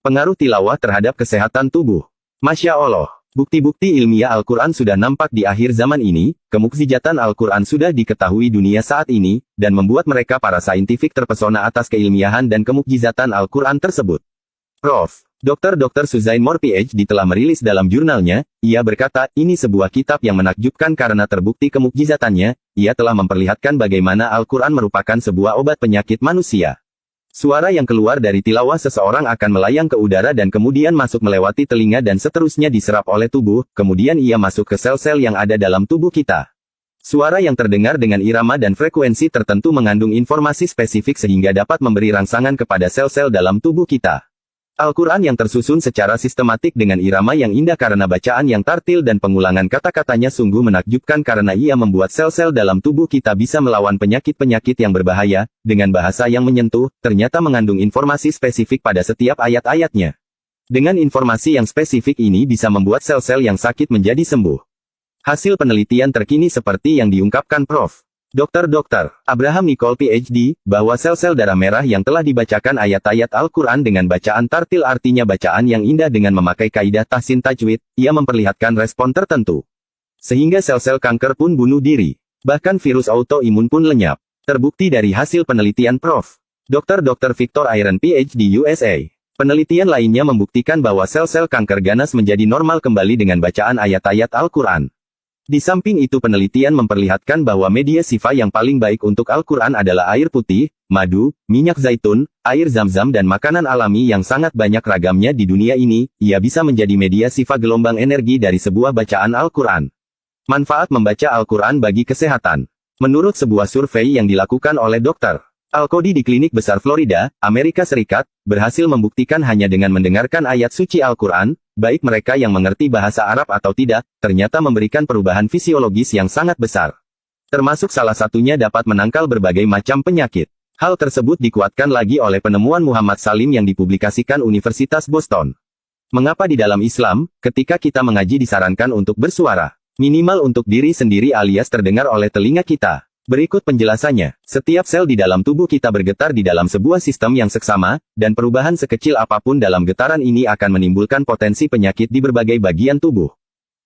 Pengaruh tilawah terhadap kesehatan tubuh. Masya Allah. Bukti-bukti ilmiah Al-Quran sudah nampak di akhir zaman ini, kemukjizatan Al-Quran sudah diketahui dunia saat ini, dan membuat mereka para saintifik terpesona atas keilmiahan dan kemukjizatan Al-Quran tersebut. Prof. Dr. Suzain Moore PhD telah merilis dalam jurnalnya, ia berkata, ini sebuah kitab yang menakjubkan karena terbukti kemukjizatannya, ia telah memperlihatkan bagaimana Al-Quran merupakan sebuah obat penyakit manusia. Suara yang keluar dari tilawah seseorang akan melayang ke udara dan kemudian masuk melewati telinga dan seterusnya diserap oleh tubuh, kemudian ia masuk ke sel-sel yang ada dalam tubuh kita. Suara yang terdengar dengan irama dan frekuensi tertentu mengandung informasi spesifik sehingga dapat memberi rangsangan kepada sel-sel dalam tubuh kita. Al-Quran yang tersusun secara sistematik dengan irama yang indah karena bacaan yang tartil dan pengulangan kata-katanya sungguh menakjubkan karena ia membuat sel-sel dalam tubuh kita bisa melawan penyakit-penyakit yang berbahaya, dengan bahasa yang menyentuh, ternyata mengandung informasi spesifik pada setiap ayat-ayatnya. Dengan informasi yang spesifik ini bisa membuat sel-sel yang sakit menjadi sembuh. Hasil penelitian terkini seperti yang diungkapkan Prof. Dr. Abraham Nicole PhD, bahwa sel-sel darah merah yang telah dibacakan ayat-ayat Al-Quran dengan bacaan tartil artinya bacaan yang indah dengan memakai kaidah tahsin tajwid, ia memperlihatkan respon tertentu. Sehingga sel-sel kanker pun bunuh diri. Bahkan virus autoimun pun lenyap. Terbukti dari hasil penelitian Prof. Dr. Victor Iron PhD USA. Penelitian lainnya membuktikan bahwa sel-sel kanker ganas menjadi normal kembali dengan bacaan ayat-ayat Al-Quran. Di samping itu penelitian memperlihatkan bahwa media sifa yang paling baik untuk Al-Quran adalah air putih, madu, minyak zaitun, air zam-zam dan makanan alami yang sangat banyak ragamnya di dunia ini, ia bisa menjadi media sifa gelombang energi dari sebuah bacaan Al-Quran. Manfaat membaca Al-Quran bagi kesehatan. Menurut sebuah survei yang dilakukan oleh Dr. Al-Qodi di Klinik Besar Florida, Amerika Serikat, berhasil membuktikan hanya dengan mendengarkan ayat suci Al-Quran, baik mereka yang mengerti bahasa Arab atau tidak, ternyata memberikan perubahan fisiologis yang sangat besar. Termasuk salah satunya dapat menangkal berbagai macam penyakit. Hal tersebut dikuatkan lagi oleh penemuan Muhammad Salim yang dipublikasikan Universitas Boston. Mengapa di dalam Islam, ketika kita mengaji disarankan untuk bersuara, minimal untuk diri sendiri alias terdengar oleh telinga kita? Berikut penjelasannya. Setiap sel di dalam tubuh kita bergetar di dalam sebuah sistem yang seksama, dan perubahan sekecil apapun dalam getaran ini akan menimbulkan potensi penyakit di berbagai bagian tubuh.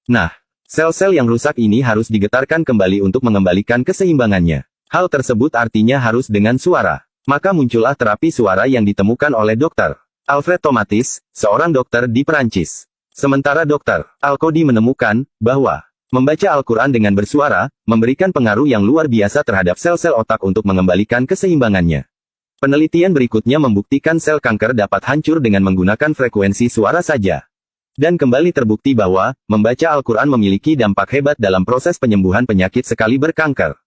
Nah, sel-sel yang rusak ini harus digetarkan kembali untuk mengembalikan keseimbangannya. Hal tersebut artinya harus dengan suara. Maka muncullah terapi suara yang ditemukan oleh Dr. Alfred Tomatis, seorang dokter di Perancis. Sementara Dr. Al-Qodi menemukan bahwa membaca Al-Quran dengan bersuara, memberikan pengaruh yang luar biasa terhadap sel-sel otak untuk mengembalikan keseimbangannya. Penelitian berikutnya membuktikan sel kanker dapat hancur dengan menggunakan frekuensi suara saja. Dan kembali terbukti bahwa, membaca Al-Quran memiliki dampak hebat dalam proses penyembuhan penyakit sekaliber kanker.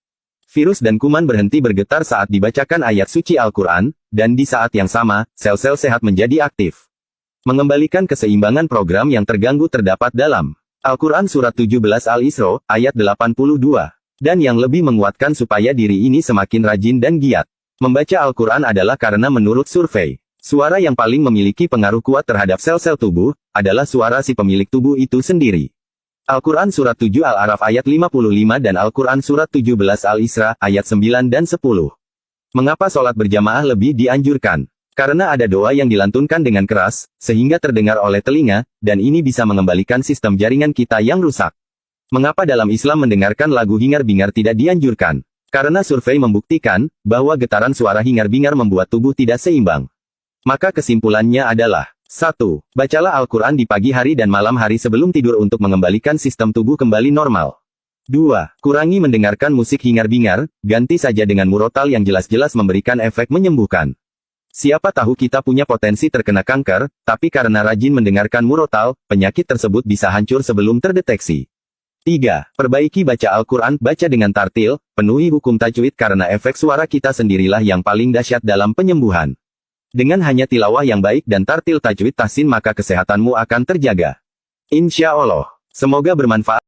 Virus dan kuman berhenti bergetar saat dibacakan ayat suci Al-Quran, dan di saat yang sama, sel-sel sehat menjadi aktif. Mengembalikan keseimbangan program yang terganggu terdapat dalam Al-Quran Surat 17 Al-Isra, ayat 82. Dan yang lebih menguatkan supaya diri ini semakin rajin dan giat. Membaca Al-Quran adalah karena menurut survei, suara yang paling memiliki pengaruh kuat terhadap sel-sel tubuh, adalah suara si pemilik tubuh itu sendiri. Al-Quran Surat 7 Al-Araf ayat 55 dan Al-Quran Surat 17 Al-Isra, ayat 9 dan 10. Mengapa sholat berjamaah lebih dianjurkan? Karena ada doa yang dilantunkan dengan keras, sehingga terdengar oleh telinga, dan ini bisa mengembalikan sistem jaringan kita yang rusak. Mengapa dalam Islam mendengarkan lagu hingar-bingar tidak dianjurkan? Karena survei membuktikan, bahwa getaran suara hingar-bingar membuat tubuh tidak seimbang. Maka kesimpulannya adalah, 1. Bacalah Al-Quran di pagi hari dan malam hari sebelum tidur untuk mengembalikan sistem tubuh kembali normal. 2. Kurangi mendengarkan musik hingar-bingar, ganti saja dengan murotal yang jelas-jelas memberikan efek menyembuhkan. Siapa tahu kita punya potensi terkena kanker, tapi karena rajin mendengarkan murotal, penyakit tersebut bisa hancur sebelum terdeteksi. 3. Perbaiki baca Al-Quran, baca dengan tartil, penuhi hukum tajwid karena efek suara kita sendirilah yang paling dahsyat dalam penyembuhan. Dengan hanya tilawah yang baik dan tartil tajwid tahsin maka kesehatanmu akan terjaga. Insya Allah. Semoga bermanfaat.